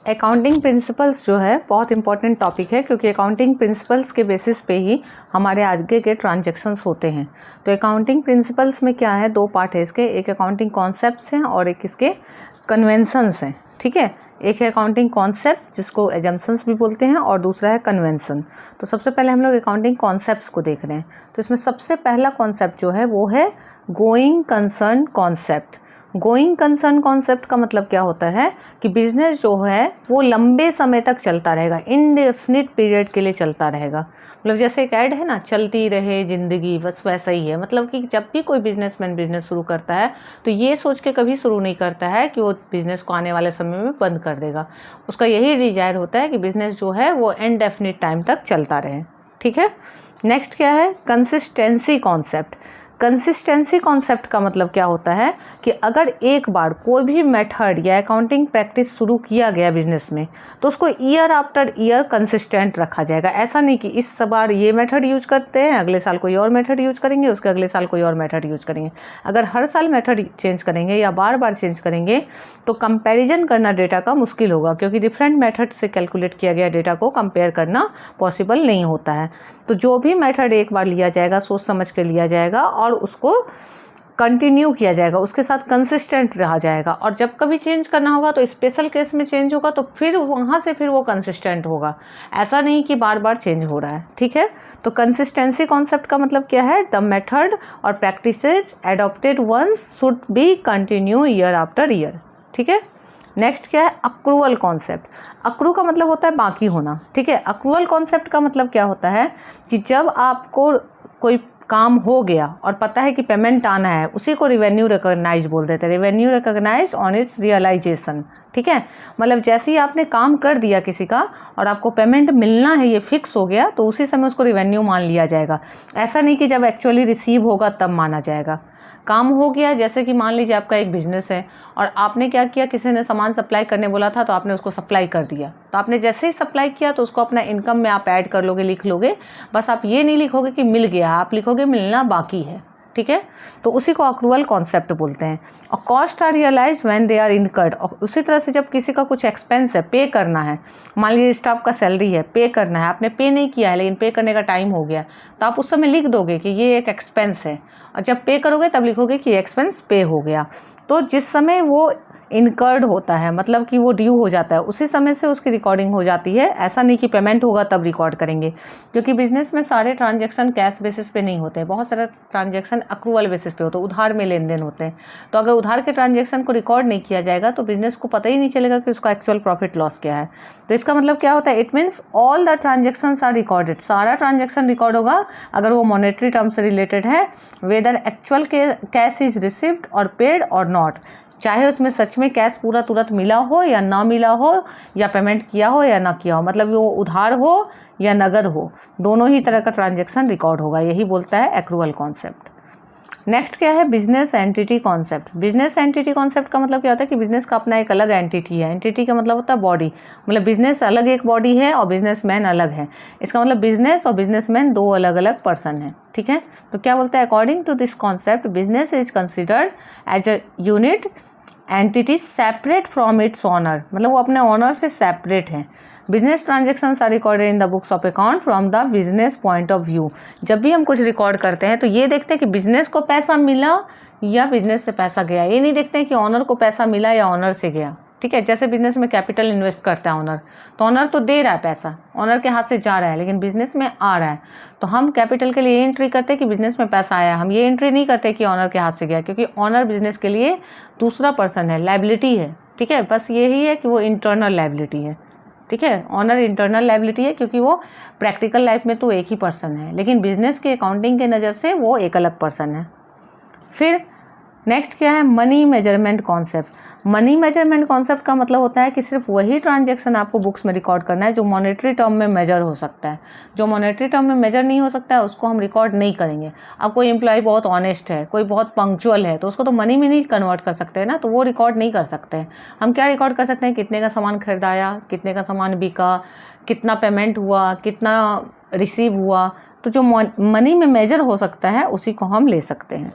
Accounting principles जो है बहुत इंपॉर्टेंट टॉपिक है, क्योंकि अकाउंटिंग प्रिंसिपल्स के बेसिस पे ही हमारे आगे के ट्रांजैक्शंस होते हैं। तो अकाउंटिंग प्रिंसिपल्स में क्या है, दो पार्ट है इसके, एक अकाउंटिंग कॉन्सेप्ट्स हैं और एक इसके कन्वेंशंस हैं। ठीक है, एक है अकाउंटिंग कॉन्सेप्ट जिसको एजम्पशंस भी बोलते हैं और दूसरा है कन्वेंशन। तो सबसे पहले हम लोग अकाउंटिंग कॉन्सेप्ट्स को देख रहे हैं। तो इसमें सबसे पहला कॉन्सेप्ट जो है वो है going concern concept. Going concern concept का मतलब क्या होता है कि बिजनेस जो है वो लंबे समय तक चलता रहेगा, इनडेफिनिट पीरियड के लिए चलता रहेगा। मतलब जैसे एक ऐड है ना, चलती रहे ज़िंदगी, बस वैसा ही है। मतलब कि जब भी कोई बिजनेसमैन बिजनेस शुरू करता है तो ये सोच के कभी शुरू नहीं करता है कि वो बिज़नेस को आने वाले समय में बंद कर देगा। उसका यही डिजायर होता है कि बिज़नेस जो है वो इनडेफिनिट टाइम तक चलता रहे। ठीक है, नेक्स्ट क्या है, कंसिस्टेंसी कॉन्सेप्ट। कंसिस्टेंसी कॉन्सेप्ट का मतलब क्या होता है कि अगर एक बार कोई भी मेथड या अकाउंटिंग प्रैक्टिस शुरू किया गया बिजनेस में तो उसको ईयर आफ्टर ईयर कंसिस्टेंट रखा जाएगा। ऐसा नहीं कि इस बार ये मेथड यूज करते हैं, अगले साल कोई और मेथड यूज करेंगे, उसके अगले साल कोई और मेथड यूज करेंगे। अगर हर साल मेथड चेंज करेंगे या बार बार चेंज करेंगे तो कंपैरिजन करना डेटा का मुश्किल होगा, क्योंकि डिफरेंट मेथड से कैलकुलेट किया गया डेटा को कंपेयर करना पॉसिबल नहीं होता है। तो जो भी मेथड एक बार लिया जाएगा सोच समझ के लिया जाएगा और उसको कंटिन्यू किया जाएगा, उसके साथ कंसिस्टेंट रहा जाएगा। और जब कभी चेंज करना होगा तो स्पेशल केस में चेंज होगा, तो फिर वहाँ से फिर वो कंसिस्टेंट होगा। ऐसा नहीं कि बार बार चेंज हो रहा है। ठीक है, तो कंसिस्टेंसी कॉन्सेप्ट का मतलब क्या है, द मेथड और practices adopted once should be continue year after year. ठीक है, नेक्स्ट क्या है, अक्रूवल कॉन्सेप्ट। अक्रू का मतलब होता है बाकी होना। ठीक है, अक्रूवल कॉन्सेप्ट का मतलब क्या होता है कि जब आपको कोई काम हो गया और पता है कि पेमेंट आना है, उसी को रिवेन्यू रिकॉग्नाइज बोल देते हैं, revenue recognise on its realisation. ठीक है, मतलब जैसे ही आपने काम कर दिया किसी का और आपको पेमेंट मिलना है, ये फिक्स हो गया, तो उसी समय उसको रिवेन्यू मान लिया जाएगा। ऐसा नहीं कि जब एक्चुअली रिसीव होगा तब माना जाएगा। काम हो गया, जैसे कि मान लीजिए आपका एक बिजनेस है और आपने क्या किया, किसी ने सामान सप्लाई करने बोला था तो आपने उसको सप्लाई कर दिया। तो आपने जैसे ही सप्लाई किया तो उसको अपना इनकम में आप ऐड कर लोगे, लिख लोगे। बस आप ये नहीं लिखोगे कि मिल गया, आप लिखोगे मिलना बाकी है। ठीक है, तो उसी को अक्रूवल कॉन्सेप्ट बोलते हैं। और cost are realise when they are incurred. और उसी तरह से जब किसी का कुछ एक्सपेंस है, पे करना है, मान लीजिए स्टाफ का सैलरी है, पे करना है, आपने पे नहीं किया है लेकिन पे करने का टाइम हो गया, तो आप उस समय लिख दोगे कि ये एक एक्सपेंस है, और जब पे करोगे तब लिखोगे कि एक्सपेंस पे हो गया। तो जिस समय वो इनकर्ड होता है, मतलब कि वो ड्यू हो जाता है, उसी समय से उसकी रिकॉर्डिंग हो जाती है। ऐसा नहीं कि पेमेंट होगा तब रिकॉर्ड करेंगे, क्योंकि बिजनेस में सारे ट्रांजैक्शन कैश बेसिस पे नहीं होते हैं, बहुत सारे ट्रांजैक्शन अक्रूवल बेसिस पे होते हैं, उधार में लेन देन होते हैं। तो अगर उधार के ट्रांजैक्शन को रिकॉर्ड नहीं किया जाएगा तो बिजनेस को पता ही नहीं चलेगा कि उसका एक्चुअल प्रॉफिट लॉस क्या है। तो इसका मतलब क्या होता है, it means all the transactions are recorded. सारा ट्रांजैक्शन रिकॉर्ड होगा अगर वो मॉनेटरी टर्म से रिलेटेड है, whether actual cash is received और पेड और नॉट। चाहे उसमें सच में कैश पूरा तुरंत मिला हो या ना मिला हो, या पेमेंट किया हो या ना किया हो, मतलब वो उधार हो या नगद हो, दोनों ही तरह का ट्रांजैक्शन रिकॉर्ड होगा। यही बोलता है एक्रूवल कॉन्सेप्ट। नेक्स्ट क्या है, business entity concept. Business entity concept का मतलब क्या होता है कि बिजनेस का अपना एक अलग एंटिटी है। एंटिटी का मतलब होता है बॉडी, मतलब बिजनेस अलग एक बॉडी है और बिजनेसमैन अलग है। इसका मतलब बिजनेस और बिजनेसमैन दो अलग अलग पर्सन हैं। ठीक है, तो क्या बोलता है, according to this concept business is considered as a unit entity separate from its owner, मतलब वो अपने ऑनर से सेपरेट हैं। Business transactions are recorded in the books of account from the business point of view. जब भी हम कुछ record करते हैं तो ये देखते हैं कि बिजनेस को पैसा मिला या बिजनेस से पैसा गया, ये नहीं देखते हैं कि ऑनर को पैसा मिला या ऑनर से गया। ठीक है, जैसे बिजनेस में कैपिटल इन्वेस्ट करता है ऑनर, तो ऑनर तो दे रहा है पैसा, ऑनर के हाथ से जा रहा है, लेकिन बिजनेस में आ रहा है। तो हम कैपिटल के लिए एंट्री करते हैं कि बिजनेस में पैसा आया, हम ये एंट्री नहीं करते कि ऑनर के हाथ से गया, क्योंकि ऑनर बिजनेस के लिए दूसरा पर्सन है, लायबिलिटी है। ठीक है, बस यही है कि वो इंटरनल लायबिलिटी है। ठीक है, ऑनर इंटरनल लायबिलिटी है क्योंकि वो प्रैक्टिकल लाइफ में तो एक ही पर्सन है, लेकिन बिजनेस के अकाउंटिंग के नज़र से वो एक अलग पर्सन है। फिर नेक्स्ट क्या है, money measurement concept. Money measurement concept का मतलब होता है कि सिर्फ वही ट्रांजैक्शन आपको बुक्स में रिकॉर्ड करना है जो मॉनेटरी टर्म में मेजर हो सकता है। जो मॉनेटरी टर्म में मेजर नहीं हो सकता है उसको हम रिकॉर्ड नहीं करेंगे। अब कोई एम्प्लॉय बहुत ऑनेस्ट है, कोई बहुत पंक्चुअल है, तो उसको तो मनी में नहीं कन्वर्ट कर सकते हैं ना, तो वो रिकॉर्ड नहीं कर सकते हैं। हम क्या रिकॉर्ड कर सकते हैं, कितने का सामान खरीदाया, कितने का सामान बिका, कितना पेमेंट हुआ, कितना रिसीव हुआ। तो जो मनी में मेजर हो सकता है उसी को हम ले सकते हैं।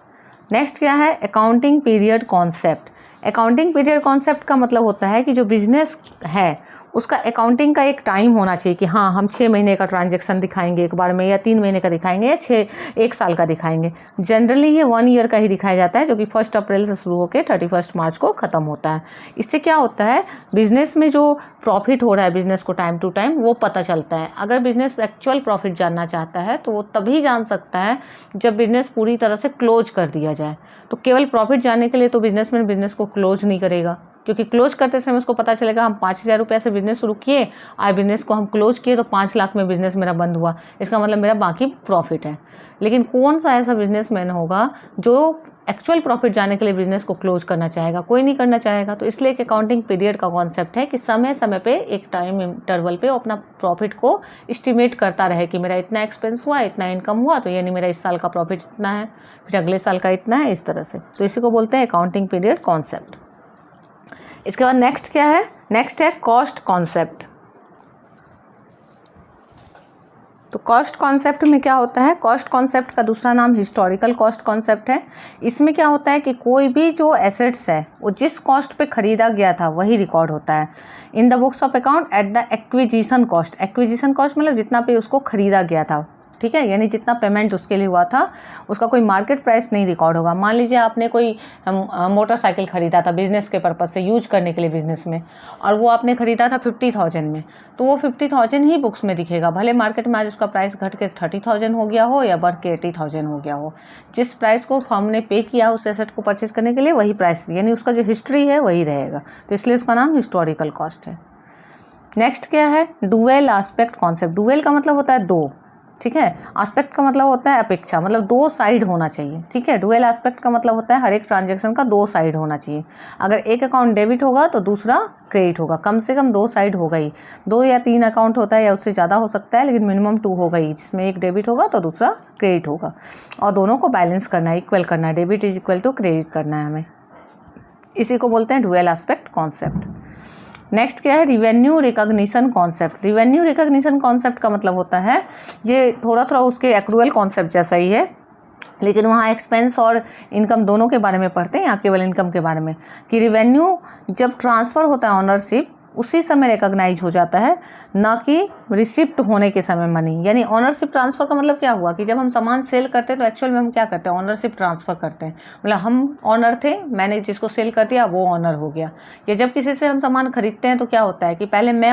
नेक्स्ट क्या है, accounting period concept. Accounting period concept का मतलब होता है कि जो बिजनेस है उसका अकाउंटिंग का एक टाइम होना चाहिए कि हाँ हम 6 महीने का ट्रांजैक्शन दिखाएंगे एक बार में, या 3 महीने का दिखाएंगे, या 1 साल का दिखाएंगे। जनरली ये 1 ईयर का ही दिखाया जाता है, जो कि 1 अप्रैल से शुरू होकर 31 मार्च को ख़त्म होता है। इससे क्या होता है, बिजनेस में जो प्रॉफिट हो रहा है बिजनेस को टाइम टू टाइम वो पता चलता है। अगर बिजनेस एक्चुअल प्रॉफिट जानना चाहता है तो वो तभी जान सकता है जब बिजनेस पूरी तरह से क्लोज कर दिया जाए। तो केवल प्रॉफिट जानने के लिए तो बिजनेसमैन बिजनेस को क्लोज नहीं करेगा, क्योंकि क्लोज करते समय उसको पता चलेगा हम 5,000 रुपये से बिजनेस शुरू किए, आज बिजनेस को हम क्लोज किए तो 5 लाख में बिजनेस मेरा बंद हुआ, इसका मतलब मेरा बाकी प्रॉफिट है। लेकिन कौन सा ऐसा बिजनेसमैन होगा जो एक्चुअल प्रॉफिट जानने के लिए बिजनेस को क्लोज करना चाहेगा? कोई नहीं करना चाहेगा। तो इसलिए एक अकाउंटिंग पीरियड का कॉन्सेप्ट है कि समय समय पे एक टाइम इंटरवल पे वो अपना प्रॉफिट को एस्टिमेट करता रहे कि मेरा इतना एक्सपेंस हुआ, इतना इनकम हुआ, तो यानी मेरा इस साल का प्रॉफिट इतना है, फिर अगले साल का इतना है, इस तरह से। तो इसी को बोलते हैं अकाउंटिंग पीरियड कॉन्सेप्ट। इसके बाद नेक्स्ट क्या है? नेक्स्ट है कॉस्ट कॉन्सेप्ट। तो कॉस्ट कॉन्सेप्ट में क्या होता है? कॉस्ट कॉन्सेप्ट का दूसरा नाम हिस्टोरिकल कॉस्ट कॉन्सेप्ट है। इसमें क्या होता है कि कोई भी जो एसेट्स है वो जिस कॉस्ट पे खरीदा गया था वही रिकॉर्ड होता है इन the books of account at the acquisition cost. Acquisition cost मतलब जितना पे उसको खरीदा गया था, ठीक है, यानी जितना पेमेंट उसके लिए हुआ था उसका कोई मार्केट प्राइस नहीं रिकॉर्ड होगा। मान लीजिए आपने कोई मोटरसाइकिल खरीदा था बिजनेस के पर्पज़ से यूज करने के लिए बिजनेस में, और वो आपने खरीदा था 50,000 में, तो वो 50,000 ही बुक्स में दिखेगा, भले मार्केट में आज उसका प्राइस घट के 30,000 हो गया हो या बढ़ के 80,000 हो गया हो। जिस प्राइस को फर्म ने पे किया उस एसेट को परचेज करने के लिए वही प्राइस, यानी उसका जो हिस्ट्री है वही रहेगा, तो इसलिए उसका नाम हिस्टोरिकल कॉस्ट है। नेक्स्ट क्या है? Dual aspect concept. डुअल का मतलब होता है दो, ठीक है। एस्पेक्ट का मतलब होता है अपेक्षा, मतलब 2 साइड होना चाहिए, ठीक है। डुअल एस्पेक्ट का मतलब होता है हर एक ट्रांजैक्शन का 2 साइड होना चाहिए। अगर एक अकाउंट डेबिट होगा तो दूसरा क्रेडिट होगा, कम से कम 2 साइड होगा ही। 2 या 3 अकाउंट होता है या उससे ज़्यादा हो सकता है, लेकिन मिनिमम 2 होगा ही, जिसमें एक डेबिट होगा तो दूसरा क्रेडिट होगा, और दोनों को बैलेंस करना है, इक्वल करना है, debit is equal to credit करना है हमें। इसी को बोलते हैं डुअल एस्पेक्ट कॉन्सेप्ट। नेक्स्ट क्या है? Revenue recognition concept. Revenue recognition concept का मतलब होता है, ये थोड़ा थोड़ा उसके एक्रूअल कॉन्सेप्ट जैसा ही है, लेकिन वहाँ एक्सपेंस और इनकम दोनों के बारे में पढ़ते हैं, यहाँ केवल इनकम के बारे में। कि रिवेन्यू जब ट्रांसफ़र होता है ऑनरशिप उसी समय रिकॉग्नाइज हो जाता है, ना कि रिसिप्ट होने के समय मनी। यानी ऑनरशिप ट्रांसफ़र का मतलब क्या हुआ कि जब हम सामान सेल करते हैं तो एक्चुअल में हम क्या करते हैं? ऑनरशिप ट्रांसफ़र करते हैं, मतलब हम ऑनर थे, मैंने जिसको सेल कर दिया वो ऑनर हो गया। या जब किसी से हम सामान खरीदते हैं तो क्या होता है कि पहले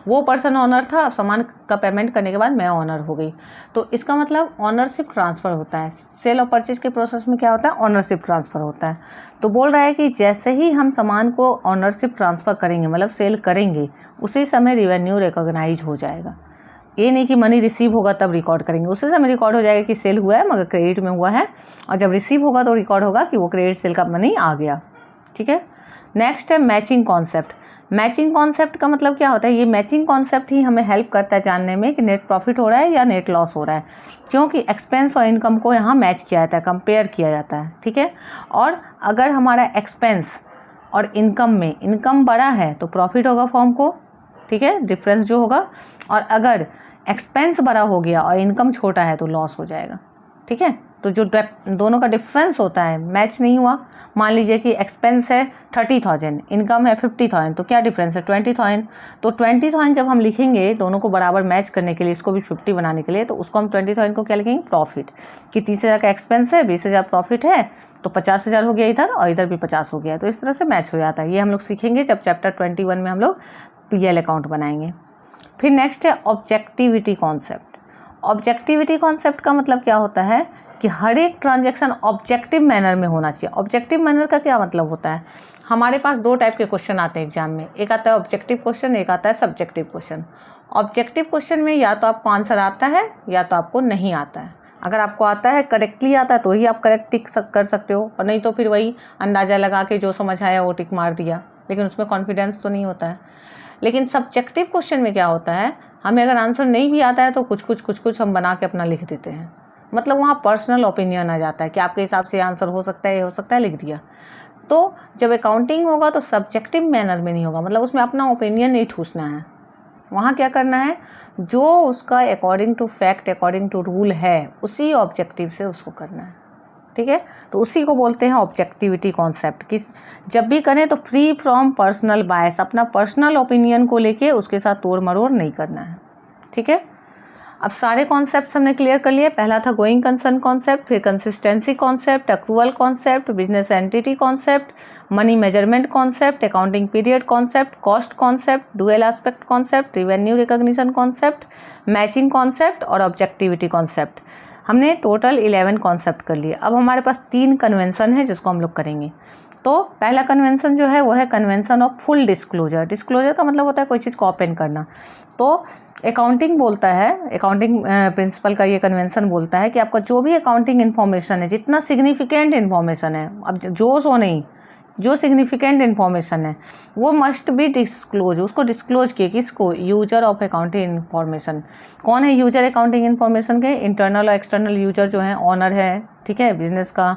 वो पर्सन ऑनर था, अब सामान का पेमेंट करने के बाद मैं ऑनर हो गई। तो इसका मतलब ऑनरशिप ट्रांसफ़र होता है। सेल और परचेज के प्रोसेस में क्या होता है? ऑनरशिप ट्रांसफ़र होता है। तो बोल रहा है कि जैसे ही हम सामान को ऑनरशिप ट्रांसफ़र करेंगे, मतलब सेल करेंगे, उसी समय रिवेन्यू रिकॉग्नाइज हो जाएगा। ये नहीं कि मनी रिसीव होगा तब रिकॉर्ड करेंगे, उसी समय रिकॉर्ड हो जाएगा कि सेल हुआ है मगर क्रेडिट में हुआ है, और जब रिसीव होगा तो रिकॉर्ड होगा कि वो क्रेडिट सेल का मनी आ गया, ठीक है। नेक्स्ट है मैचिंग कॉन्सेप्ट। मैचिंग कॉन्सेप्ट का मतलब क्या होता है? ये मैचिंग कॉन्सेप्ट ही हमें हेल्प करता है जानने में कि नेट प्रॉफिट हो रहा है या नेट लॉस हो रहा है, क्योंकि एक्सपेंस और इनकम को यहाँ मैच किया जाता है, कंपेयर किया जाता है, ठीक है। और अगर हमारा एक्सपेंस और इनकम में इनकम बड़ा है तो प्रॉफिट होगा फर्म को, ठीक है, डिफरेंस जो होगा, और अगर एक्सपेंस बड़ा हो गया और इनकम छोटा है तो लॉस हो जाएगा, ठीक है। तो जो दोनों का डिफरेंस होता है, मैच नहीं हुआ। मान लीजिए कि एक्सपेंस है 30,000, इनकम है 50,000, तो क्या डिफरेंस है? 20,000। तो 20,000 जब हम लिखेंगे दोनों को बराबर मैच करने के लिए, इसको भी 50 बनाने के लिए, तो उसको हम 20,000 को क्या लिखेंगे? प्रॉफिट। कि 30,000 का एक्सपेंस है, 20,000 प्रॉफिट है, तो 50,000 हो गया इधर और इधर भी 50 हो गया, तो इस तरह से मैच हो जाता है। ये हम लोग सीखेंगे जब चैप्टर 21 में हम लोग PL अकाउंट बनाएंगे। फिर नेक्स्ट है ऑब्जेक्टिविटी कॉन्सेप्ट। ऑब्जेक्टिविटी कॉन्सेप्ट का मतलब क्या होता है कि हर एक ट्रांजैक्शन ऑब्जेक्टिव मैनर में होना चाहिए। ऑब्जेक्टिव मैनर का क्या मतलब होता है? हमारे पास 2 टाइप के क्वेश्चन आते हैं एग्जाम में, एक आता है ऑब्जेक्टिव क्वेश्चन, एक आता है सब्जेक्टिव क्वेश्चन। ऑब्जेक्टिव क्वेश्चन में या तो आपको आंसर आता है या तो आपको नहीं आता है। अगर आपको आता है, करेक्टली आता है, तो ही आप करेक्ट टिक कर सकते हो, और नहीं तो फिर वही अंदाज़ा लगा के जो समझ आया वो टिक मार दिया, लेकिन उसमें कॉन्फिडेंस तो नहीं होता है। लेकिन सब्जेक्टिव क्वेश्चन में क्या होता है, हमें अगर आंसर नहीं भी आता है तो कुछ हम बना के अपना लिख देते हैं, मतलब वहाँ पर्सनल ओपिनियन आ जाता है कि आपके हिसाब से आंसर हो सकता है, ये हो सकता है, लिख दिया। तो जब अकाउंटिंग होगा तो सब्जेक्टिव मैनर में नहीं होगा, मतलब उसमें अपना ओपिनियन नहीं ठूसना है। वहाँ क्या करना है, जो उसका according to fact, according to rule है, उसी ऑब्जेक्टिव से उसको करना है, ठीक है। तो उसी को बोलते हैं ऑब्जेक्टिविटी कॉन्सेप्ट। किस जब भी करें तो फ्री फ्रॉम पर्सनल बायस, अपना पर्सनल ओपिनियन को लेके उसके साथ तोड़ मरोड़ नहीं करना है, ठीक है। अब सारे कॉन्सेप्ट्स हमने क्लियर कर लिए। पहला था गोइंग कंसर्न कॉन्सेप्ट, फिर consistency concept, accrual concept, business entity concept, money measurement concept, accounting period concept, cost concept, dual aspect concept, revenue recognition concept, matching concept और ऑब्जेक्टिविटी कॉन्सेप्ट। हमने टोटल 11 कॉन्सेप्ट कर लिए। अब हमारे पास 3 कन्वेंशन है जिसको हम लोग करेंगे। तो पहला कन्वेंशन जो है वो है convention of full disclosure. Disclosure का मतलब होता है कोई चीज़ को ओपन करना। तो अकाउंटिंग बोलता है, अकाउंटिंग प्रिंसिपल का ये कन्वेंशन बोलता है कि आपका जो भी अकाउंटिंग इन्फॉर्मेशन है, जितना सिग्निफिकेंट इन्फॉर्मेशन है, अब जो सो नहीं, जो सिग्निफिकेंट इन्फॉर्मेशन है वो मस्ट बी डिस्क्लोज। उसको डिस्क्लोज किए किसको? User of accounting information. कौन है यूजर अकाउंटिंग इन्फॉर्मेशन के? इंटरनल और एक्सटर्नल यूजर जो हैं, ऑनर है, ठीक है, बिजनेस का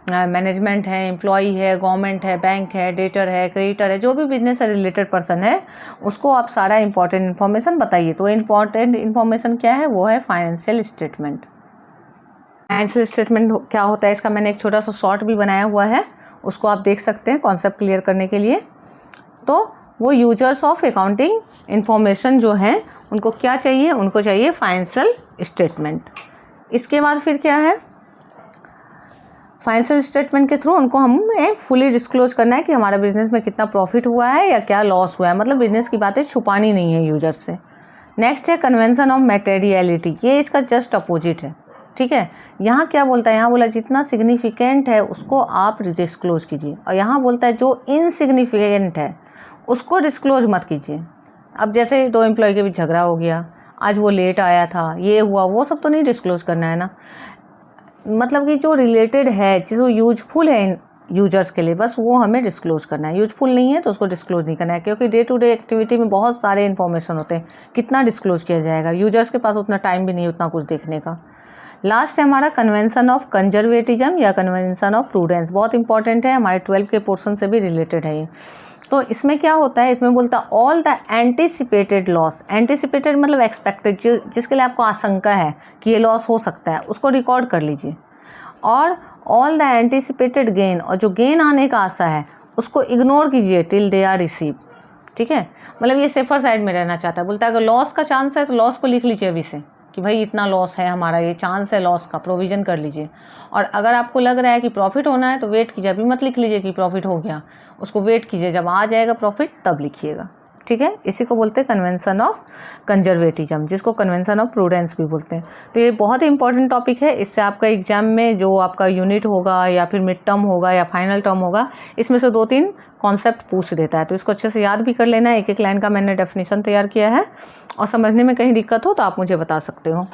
मैनेजमेंट है, एम्प्लॉई है, गवर्नमेंट है, बैंक है, डेटर है, क्रेडिटर है, जो भी बिजनेस से रिलेटेड पर्सन है उसको आप सारा इंपॉर्टेंट इन्फॉर्मेशन बताइए। तो इंपॉर्टेंट इन्फॉर्मेशन क्या है? वो है फाइनेंशियल स्टेटमेंट। फाइनेंशियल स्टेटमेंट क्या होता है इसका मैंने एक छोटा सा शॉर्ट भी बनाया हुआ है, उसको आप देख सकते हैं कॉन्सेप्ट क्लियर करने के लिए। तो वो यूजर्स ऑफ अकाउंटिंग इन्फॉर्मेशन जो हैं उनको क्या चाहिए? उनको चाहिए फाइनेंशियल स्टेटमेंट। इसके बाद फिर क्या है? फाइनेंशियल स्टेटमेंट के थ्रू उनको हमें फुली डिस्क्लोज करना है कि हमारा बिजनेस में कितना प्रॉफिट हुआ है या क्या लॉस हुआ है, मतलब बिजनेस की बातें छुपानी नहीं है यूजर से। नेक्स्ट है कन्वेंशन ऑफ मटेरियलिटी, ये इसका जस्ट अपोजिट है, ठीक है। यहाँ क्या बोलता है? यहाँ बोला जितना सिग्निफिकेंट है उसको आप डिस्क्लोज कीजिए, और यहाँ बोलता है जो इनसिग्निफिकेंट है उसको डिस्क्लोज मत कीजिए। अब जैसे 2 एम्प्लॉय के बीच झगड़ा हो गया, आज वो लेट आया था, ये हुआ, वो सब तो नहीं डिस्क्लोज करना है ना। मतलब कि जो रिलेटेड है, जो यूजफुल है इन यूजर्स के लिए, बस वो हमें डिस्क्लोज करना है। यूजफुल नहीं है तो उसको डिस्क्लोज नहीं करना है, क्योंकि डे टू डे एक्टिविटी में बहुत सारे इन्फॉर्मेशन होते हैं, कितना डिस्क्लोज किया जाएगा? यूजर्स के पास उतना टाइम भी नहीं उतना कुछ देखने का। लास्ट है हमारा कन्वेंशन ऑफ कंजर्वेटिज्म या कन्वेंशन ऑफ प्रूडेंस। बहुत इंपॉर्टेंट है, हमारे 12 के पोर्शन से भी रिलेटेड है ये। तो इसमें क्या होता है? इसमें बोलता है all the anticipated loss. Anticipated मतलब एक्सपेक्टेड, जिसके लिए आपको आशंका है कि ये लॉस हो सकता है, उसको रिकॉर्ड कर लीजिए। और ऑल द एंटिसिपेटेड गेन, और जो गेन आने का आशा है उसको इग्नोर कीजिए टिल दे आर रिसीव, ठीक है। मतलब ये सेफर साइड में रहना चाहता है। बोलता है अगर लॉस का चांस है तो लॉस को लिख लीजिए अभी से कि भाई इतना लॉस है हमारा, ये चांस है लॉस का, प्रोविज़न कर लीजिए। और अगर आपको लग रहा है कि प्रॉफिट होना है तो वेट कीजिए, अभी मत लिख लीजिए कि प्रॉफिट हो गया, उसको वेट कीजिए, जब आ जाएगा प्रॉफिट तब लिखिएगा, ठीक है। इसी को बोलते हैं कन्वेंशन ऑफ कंजर्वेटिज्म, जिसको कन्वेंशन ऑफ प्रूडेंस भी बोलते हैं। तो ये बहुत ही इंपॉर्टेंट टॉपिक है। इससे आपका एग्जाम में जो आपका यूनिट होगा या फिर मिड टर्म होगा या फाइनल टर्म होगा, इसमें से 2-3 कॉन्सेप्ट पूछ देता है। तो इसको अच्छे से याद भी कर लेना है। एक एक लाइन का मैंने डेफिनेशन तैयार किया है, और समझने में कहीं दिक्कत हो तो आप मुझे बता सकते हो।